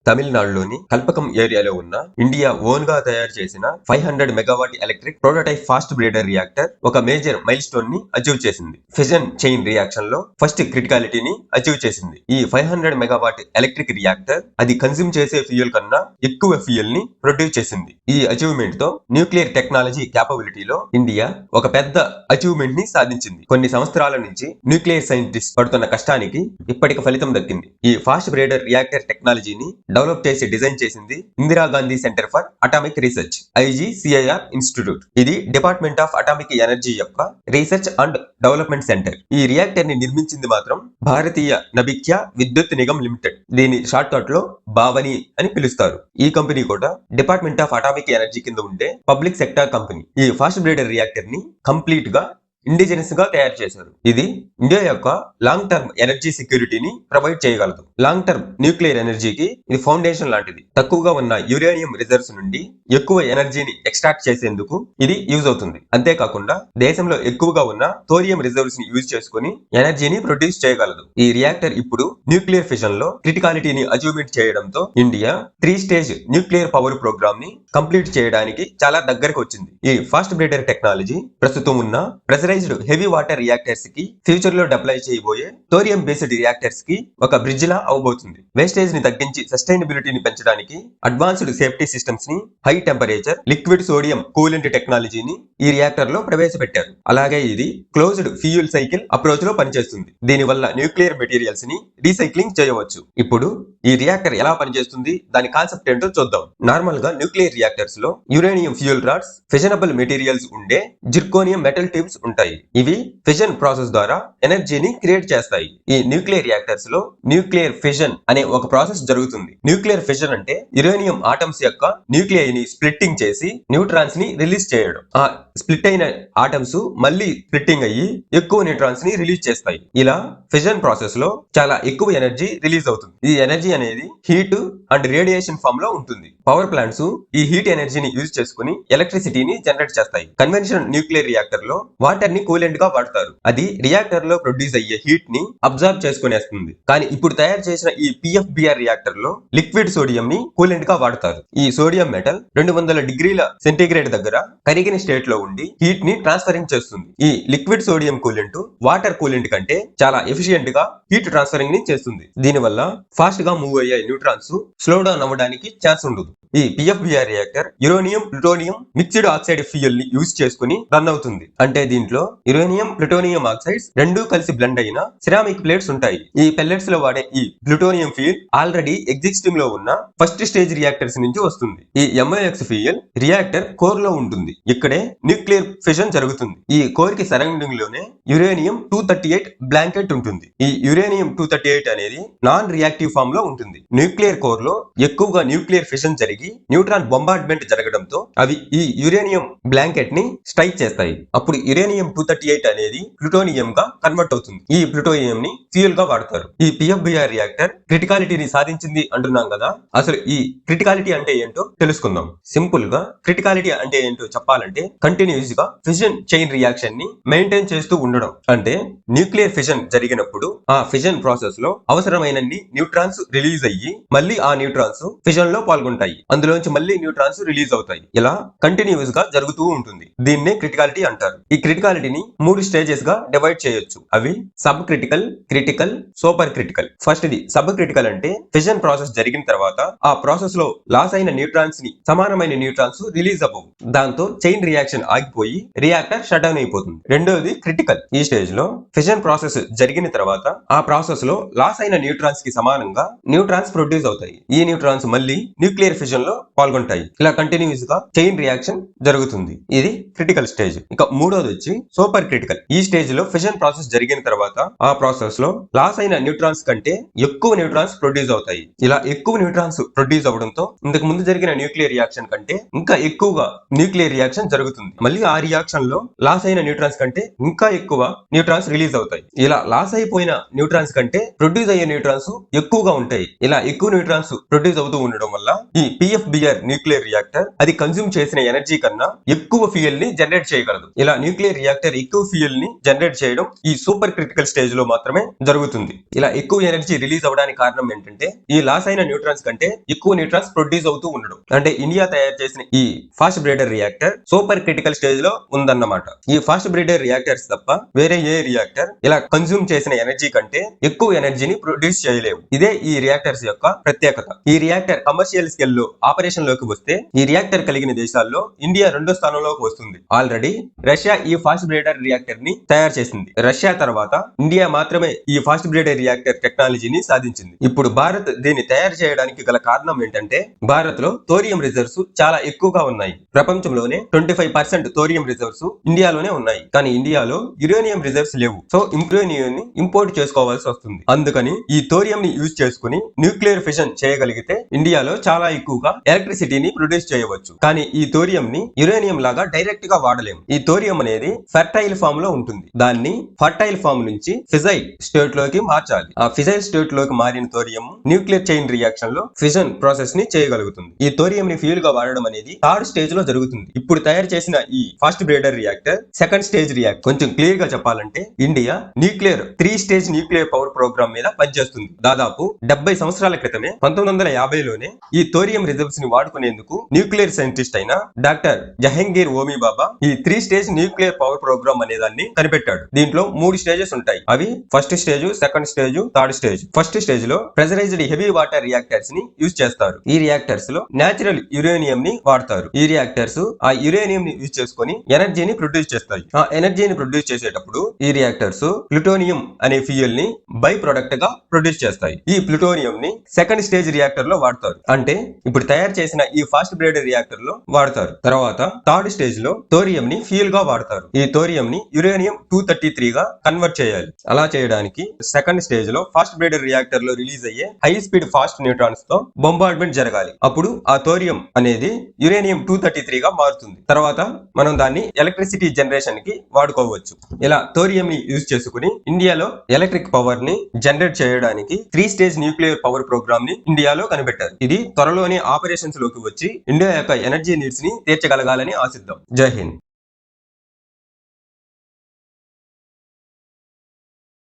తమిళనాడులోని కల్పకం ఏరియాలో ఉన్న ఇండియా ఓన్ గా తయారు చేసిన 500 megawatt electric prototype fast breeder reactor ఒక మేజర్ మైల్ స్టోన్ ని అచీవ్ చేసింది. ఫిజన్ చైన్ రియాక్షన్ లో ఫస్ట్ క్రిటికాలిటీని అచీవ్ చేసింది. ఈ 500 మెగావాట్ ఎలక్ట్రిక్ రియాక్టర్ అది కన్స్యూమ్ చేసే ఫ్యూయల్ కన్నా ఎక్కువ ఫ్యూయల్ ని ప్రొడ్యూస్ చేసింది. ఈ అచీవ్మెంట్ తో న్యూక్లియర్ టెక్నాలజీ క్యాపబిలిటీలో ఇండియా ఒక పెద్ద అచీవ్మెంట్ ని సాధించింది. కొన్ని సంవత్సరాల నుంచి న్యూక్లియర్ సైంటిస్ట్ పడుతున్న కష్టానికి ఇప్పటికి ఫలితం దక్కింది. ఈ ఫాస్ట్ బ్రీడర్ రియాక్టర్ టెక్నాలజీని డెవలప్ చేసి డిజైన్ చేసింది Indira Gandhi centre for atomic research IGCIR institute. ఇది డిపార్ట్మెంట్ ఆఫ్ అటామిక్ ఎనర్జీ యొక్క రీసెర్చ్ అండ్ డెవలప్మెంట్ సెంటర్. ఈ రియాక్టర్ ని నిర్మించింది మాత్రం భారతీయ నభిఖ్య విద్యుత్ నిగమ్ లిమిటెడ్. దీని షార్ట్ కట్ లో బావని అని పిలుస్తారు. ఈ కంపెనీ కూడా డిపార్ట్మెంట్ ఆఫ్ అటామిక్ ఎనర్జీ కింద ఉండే పబ్లిక్ సెక్టార్ కంపెనీ. ఈ ఫాస్ట్ బ్రీడర్ రియాక్టర్ ని కంప్లీట్ గా ఇండిజినస్ గా తయారు చేశారు. ఇది ఇండియా యొక్క లాంగ్ టర్మ్ ఎనర్జీ సెక్యూరిటీని ప్రొవైడ్ చేయగలదు. లాంగ్ టర్మ్ న్యూక్లియర్ ఎనర్జీకి ఇది ఫౌండేషన్ లాంటిది. తక్కువగా ఉన్న యురేనియం రిజర్వ్స్ నుండి ఎక్కువ ఎనర్జీని ఎక్స్ట్రాక్ట్ చేసేందుకు ఇది యూజ్ అవుతుంది. అంతేకాకుండా దేశంలో ఎక్కువగా ఉన్న థోరియం రిజర్వ్స్ ని యూజ్ చేసుకుని ఎనర్జీని ప్రొడ్యూస్ చేయగలదు. ఈ రియాక్టర్ ఇప్పుడు న్యూక్లియర్ ఫిషన్ లో క్రిటికాలిటీని అచీవ్మెంట్ చేయడంతో India 3 stage nuclear power program ని కంప్లీట్ చేయడానికి చాలా దగ్గరకు వచ్చింది. ఈ ఫాస్ట్ బ్రీడర్ టెక్నాలజీ ప్రస్తుతం ఉన్న ప్రెజరైజ్డ్ హెవీ వాటర్ రియాక్టర్స్ కి ఫ్యూచర్ లో డిప్లాయ్ చేయబోయే థోరియం బేస్డ్ రియాక్టర్స్ కి ఒక బ్రిడ్జ్ లా అవబోతుంది. వేస్టేజ్ ని తగ్గించి సస్టైనబిలిటీని పెంచడానికి అడ్వాన్స్డ్ సేఫ్టీ సిస్టమ్స్ ని, high temperature liquid sodium coolant టెక్నాలజీని ఈ రియాక్టర్ లో ప్రవేశపెట్టారు. అలాగే ఇది క్లోజ్డ్ ఫ్యూయల్ సైకిల్ అప్రోచ్ లో పనిచేస్తుంది. దీనివల్ల న్యూక్లియర్ మెటీరియల్స్ ని రీసైక్లింగ్ చేయవచ్చు. ఇప్పుడు ఈ రియాక్టర్ ఎలా పనిచేస్తుంది, దాని కాన్సెప్ట్ ఏంటో చూద్దాం. నార్మల్ గా న్యూక్లియర్ రియాక్టర్స్ లో యురేనియం ఫ్యూయల్ రాడ్స్, ఫిజనబుల్ మెటీరియల్స్ ఉండే జిర్కోనియం మెటల్ ట్యూబ్స్ ఉంటాయి. ఇవి ఫిజన్ ప్రాసెస్ ద్వారా ఎనర్జీని క్రియేట్ చేస్తాయి. ఈ న్యూక్లియర్ రియాక్టర్స్ లో న్యూక్లియర్ ఫిజన్ అనే ఒక ప్రాసెస్ జరుగుతుంది. న్యూక్లియర్ ఫిజన్ అంటే యురేనియం ఆటమ్స్ యొక్క న్యూక్లియై ని స్ప్లిట్టింగ్ చేసి న్యూట్రాన్స్ ని రిలీజ్ చేయడం. ఆ స్ప్లిట్ అయిన ఆటమ్స్ మళ్ళీ స్ప్లిట్టింగ్ అయ్యి ఎక్కువ న్యూట్రాన్స్ ని రిలీజ్ చేస్తాయి. ఇలా ఫిజన్ ప్రాసెస్ లో చాలా ఎక్కువ ఎనర్జీ రిలీజ్ అవుతుంది. ఈ ఎనర్జీ అనేది హీట్ అండ్ రేడియేషన్ ఫామ్ లో ఉంటుంది. పవర్ ప్లాంట్స్ ఈ హీట్ ఎనర్జీని యూజ్ చేసుకుని ఎలక్ట్రిసిటీని జనరేట్ చేస్తాయి. కన్వెన్షనల్ న్యూక్లియర్ రియాక్టర్ లో వాటర్ ని కూలెంట్ గా వాడతారు. అది రియాక్టర్ లో ప్రొడ్యూస్ అయ్యే హీట్ ని అబ్జర్వ్ చేసుకునేస్తుంది. కానీ ఇప్పుడు తయారు చేసిన ఈ PFBR రియాక్టర్ లో లిక్విడ్ సోడియం ని కూలెంట్ గా వాడతారు. ఈ సోడియం మెటల్ 200 డిగ్రీల సెంటీగ్రేడ్ దగ్గర కరిగిన స్టేట్ లో ఉండి హీట్ ని ట్రాన్స్ఫరింగ్ చేస్తుంది. ఈ liquid sodium coolant water coolant కంటే చాలా ఎఫిషియెంట్ గా హీట్ ట్రాన్స్ఫరింగ్ ని చేస్తుంది. దీనివల్ల ఫాస్ట్ గా మూవ్ అయ్యే న్యూట్రాన్స్ స్లో డౌన్ అవ్వడానికి ఛాన్స్ ఉండదు. ఈ PFBR reactor uranium plutonium mixed oxide fuel ని యూజ్ చేసుకుని రన్ అవుతుంది. అంటే దీంట్లో యురేనియం ప్లూటోనియం ఆక్సైడ్స్ రెండూ కలిసి బ్లెండ్ అయిన సిరామిక్ ప్లేట్స్ ఉంటాయి. ఈ పెల్లెట్స్ లో వాడే ఈ ప్లూటోనియం ఫ్యూయల్ ఆల్రెడీ ఎగ్జిస్టింగ్ లో ఉన్న ఫస్ట్ స్టేజ్ రియాక్టర్స్ నుంచి వస్తుంది. ఈ MOX ఫ్యూయల్ రియాక్టర్ కోర్ లో ఉంటుంది. ఇక్కడే న్యూక్లియర్ ఫిషన్ జరుగుతుంది. ఈ కోర్ కి సరౌండింగ్ లోనే యురేనియం 238 బ్లాంకెట్ ఉంటుంది. ఈ యురేనియం 238 అనేది నాన్ రియాక్టివ్ ఫామ్ లో ఉంటుంది. న్యూక్లియర్ కోర్ లో ఎక్కువగా న్యూక్లియర్ ఫిషన్ జరిగి న్యూట్రాన్ బొంబార్డ్మెంట్ జరగడంతో అవి ఈ యురేనియం బ్లాంకెట్ ని స్ట్రైక్ చేస్తాయి. అప్పుడు యురేనియం 238 అనేది ప్లూటోనియం గా కన్వర్ట్ అవుతుంది. ఈ ప్లూటోనియం ని ఫ్యూయల్ గా వాడతారు. ఈ PFBR రియాక్టర్ క్రిటికాలిటీని సాధించింది అంటున్నాం కదా, అసలు ఈ క్రిటికాలిటీ అంటే ఏంటో తెలుసుకుందాం. సింపుల్ గా క్రిటికాలిటీ అంటే ఏంటో చెప్పాలంటే కంటిన్యూస్ గా ఫిజన్ చైన్ రియాక్షన్ ని మెయింటైన్ చేస్తూ ఉండడం. అంటే న్యూక్లియర్ ఫిజన్ జరిగినప్పుడు ఆ ఫిజన్ ప్రాసెస్ లో అవసరమైనన్ని న్యూట్రాన్స్ రిలీజ్ అయ్యి మళ్ళీ ఆ న్యూట్రాన్స్ ఫిజన్ లో పాల్గొంటాయి. అందులోంచి మళ్ళీ న్యూట్రాన్స్ రిలీజ్ అవుతాయి. ఇలా కంటిన్యూస్ గా జరుగుతూ ఉంటుంది. దీన్నే క్రిటికాలిటీ అంటారు. ఈ క్రిటికాలిటీని 3 స్టేజెస్ గా డివైడ్ చేయొచ్చు. అవి sub critical, critical, super critical. First the sub critical అంటే ఫిజన్ ప్రాసెస్ జరిగిన తర్వాత ఆ ప్రాసెస్ లో లాస్ అయిన న్యూట్రాన్స్ ని సమానమైన న్యూట్రాన్స్ రిలీజ్ అవ్వవు. దాంతో చైన్ రియాక్షన్ ఆగిపోయి రియాక్టర్ షట్ డౌన్ అయిపోతుంది. రెండోది క్రిటికల్. ఈ స్టేజ్ లో ఫిజన్ ప్రాసెస్ జరిగిన తర్వాత ఆ ప్రాసెస్ లో లాస్ అయిన న్యూట్రాన్స్ కి సమానంగా న్యూట్రాన్స్ ప్రొడ్యూస్ అవుతాయి. ఈ న్యూట్రాన్స్ మళ్ళీ న్యూక్లియర్ ఫిజన్ లో పాల్గొంటాయి. ఇలా కంటిన్యూస్ గా చైన్ రియాక్షన్ జరుగుతుంది. ఇది క్రిటికల్ స్టేజ్. ఇక మూడోది వచ్చి సూపర్ క్రిటికల్. ఈ స్టేజ్ లో ఫిజన్ ప్రాసెస్ జరిగిన తర్వాత ఆ ప్రాసెస్ లో లాస్ అయిన న్యూట్రాన్స్ కంటే ఎక్కువ న్యూట్రాన్స్ ప్రొడ్యూస్ అవుతాయి. ఇలా ఎక్కువ న్యూట్రాన్స్ ప్రొడ్యూస్ అవడంతో ఇంతకు ముందు జరిగిన న్యూక్లియర్ రియాక్షన్ కంటే ఇంకా ఎక్కువగా న్యూక్లియర్ రియాక్షన్ జరుగుతుంది. మళ్ళీ ఆ రియాక్షన్ లో లాస్ అయిన న్యూట్రాన్స్ కంటే ఇంకా ఎక్కువ న్యూట్రాన్స్ రిలీజ్ అవుతాయి. ఇలా లాస్ అయిపోయిన న్యూట్రాన్స్ కంటే ప్రొడ్యూస్ అయ్యే న్యూట్రాన్స్ ఎక్కువగా ఉంటాయి. ఇలా ఎక్కువ న్యూట్రాన్స్ ప్రొడ్యూస్ అవుతూ ఉండడం వల్ల ఈ సిఎఫ్బిఆర్ న్యూక్లియర్ రియాక్టర్ అది కన్జ్యూమ్ చేసిన ఎనర్జీ కన్నా ఎక్కువ ఫ్యూయల్ ని జనరేట్ చేయగలదు. ఇలా న్యూక్లియర్ రియాక్టర్ ఎక్కువ ఫ్యూయల్ ని జనరేట్ చేయడం ఈ సూపర్ క్రిటికల్ స్టేజ్ లో మాత్రమే జరుగుతుంది. ఇలా ఎక్కువ ఎనర్జీ రిలీజ్ అవడానికి కారణం ఏంటంటే ఈ లాస్ అయిన న్యూట్రాన్స్ కంటే ఎక్కువ న్యూట్రాన్స్ ప్రొడ్యూస్ అవుతూ ఉండడం. అంటే ఇండియా తయారు చేసిన ఈ fast breeder reactor super critical stage లో ఉందన్నమాట. ఈ ఫాస్ట్ బ్రీడర్ రియాక్టర్స్ తప్ప వేరే ఏ రియాక్టర్ ఇలా కన్జ్యూమ్ చేసిన ఎనర్జీ కంటే ఎక్కువ ఎనర్జీని ప్రొడ్యూస్ చేయలేవు. ఇదే ఈ రియాక్టర్స్ యొక్క ప్రత్యేకత. ఈ రియాక్టర్ కమర్షియల్ స్కేల్ లో ఆపరేషన్ లోకి వస్తే ఈ రియాక్టర్ కలిగిన దేశాల్లో ఇండియా 2వ స్థానంలోకి వస్తుంది. ఆల్రెడీ రష్యా ఈ ఫాస్ట్ బ్రీడర్ రియాక్టర్ ని తయారు చేసింది. రష్యా తర్వాత ఇండియా మాత్రమే ఈ ఫాస్ట్ బ్రీడర్ రియాక్టర్ టెక్నాలజీని సాధించింది. ఇప్పుడు భారత్ దీన్ని తయారు చేయడానికి గల కారణం ఏంటంటే భారత్ లో థోరియం రిజర్వ్స్ చాలా ఎక్కువగా ఉన్నాయి. ప్రపంచంలోనే 25% థోరియం రిజర్వ్స్ ఇండియాలోనే ఉన్నాయి. కానీ ఇండియాలో యురేనియం రిజర్వ్స్ లేవు. సో యురేనియం ని ఇంపోర్ట్ చేసుకోవాల్సి వస్తుంది. అందుకని ఈ థోరియం ని యూజ్ చేసుకుని న్యూక్లియర్ ఫిషన్ చేయగలిగితే ఇండియాలో చాలా ఎక్కువగా ఎలక్ట్రిసిటీని ప్రొడ్యూస్ చేయవచ్చు. కానీ ఈ థోరియం ని యురేనియం లాగా డైరెక్ట్ గా వాడలేము. ఈ థోరియం అనేది ఫెర్టైల్ ఫామ్ లో ఉంటుంది. దాన్ని ఫర్టైల్ ఫామ్ నుంచి ఫిజైల్ స్టేట్ లోకి మార్చాలి. ఆ ఫిజైల్ స్టేట్ లోకి మారిన థోరియం న్యూక్లియర్ చైన్ రియాక్షన్ లో ఫిజన్ ప్రాసెస్ ని చేయగలుగుతుంది. ఈ థోరియం ని ఫ్యూయల్ గా వాడడం అనేది 3rd స్టేజ్ లో జరుగుతుంది. ఇప్పుడు తయారు చేసిన ఈ fast breeder reactor 2nd stage reactor. కొంచెం క్లియర్ గా చెప్పాలంటే India nuclear 3 stage nuclear power program మీద పనిచేస్తుంది. దాదాపు 70 సంవత్సరాల క్రితమే 1950లోనే ఈ థోరియం రిజర్వ్స్ ని వాడుకునేందుకు న్యూక్లియర్ సైంటిస్ట్ అయిన డాక్టర్ జహంగీర్ ఓమీ బాబా ఈ 3 స్టేజ్ న్యూక్లియర్ పవర్ ప్రోగ్రామ్ అనే దాన్ని కనిపెట్టాడు. దీంట్లో 3 స్టేజెస్ ఉంటాయి. అవి 1st stage, 2nd stage, 3rd stage. 1st stage లో ప్రెజరైజ్డ్ హెవీ వాటర్ రియాక్టర్స్ ని యూజ్ చేస్తారు. ఈ రియాక్టర్స్ లో నేచురల్ యురేనియం ని వాడతారు. ఈ రియాక్టర్స్ ఆ యురేనియం ని యూజ్ చేసుకుని ఎనర్జీని ప్రొడ్యూస్ చేస్తాయి. ఆ ఎనర్జీని ప్రొడ్యూస్ చేసేటప్పుడు ఈ రియాక్టర్స్ ప్లూటోనియం అనే ఫ్యూయల్ ని బై ప్రొడక్ట్ గా ప్రొడ్యూస్ చేస్తాయి. ఈ ప్లూటోనియం ని 2nd స్టేజ్ రియాక్టర్ లో వాడతారు. అంటే ఇప్పుడు తయారు చేసిన ఈ ఫాస్ట్ బ్రీడర్ రియాక్టర్ లో వాడతారు. తర్వాత 3rd స్టేజ్ లో థోరియం ని ఫ్యూయల్ గా వాడతారు. ఈ థోరియం ని యురేనియం 233 గా కన్వర్ట్ చేయాలి. అలా చేయడానికి 2nd స్టేజ్ లో ఫాస్ట్ బ్రీడర్ రియాక్టర్ లో రిలీజ్ అయ్యే హై స్పీడ్ ఫాస్ట్ న్యూట్రాన్స్ తో బొంబార్డ్మెంట్ జరగాలి. అప్పుడు ఆ థోరియం అనేది యురేనియం 233 గా మారుతుంది. తర్వాత మనం దాన్ని ఎలక్ట్రిసిటీ జనరేషన్ కి వాడుకోవచ్చు. ఇలా థోరియం ని యూజ్ చేసుకుని ఇండియాలో ఎలక్ట్రిక్ పవర్ ని జనరేట్ చేయడానికి 3 స్టేజ్ న్యూక్లియర్ పవర్ ప్రోగ్రామ్ ని ఇండియాలో కనిపెట్టారు. ఇది త్వరలోనే ఆపరేషన్స్ లోకి వచ్చి ఇండియా యొక్క ఎనర్జీ నీడ్స్ ని తీర్చగలగాలని ఆశిద్దాం. జై హింద్.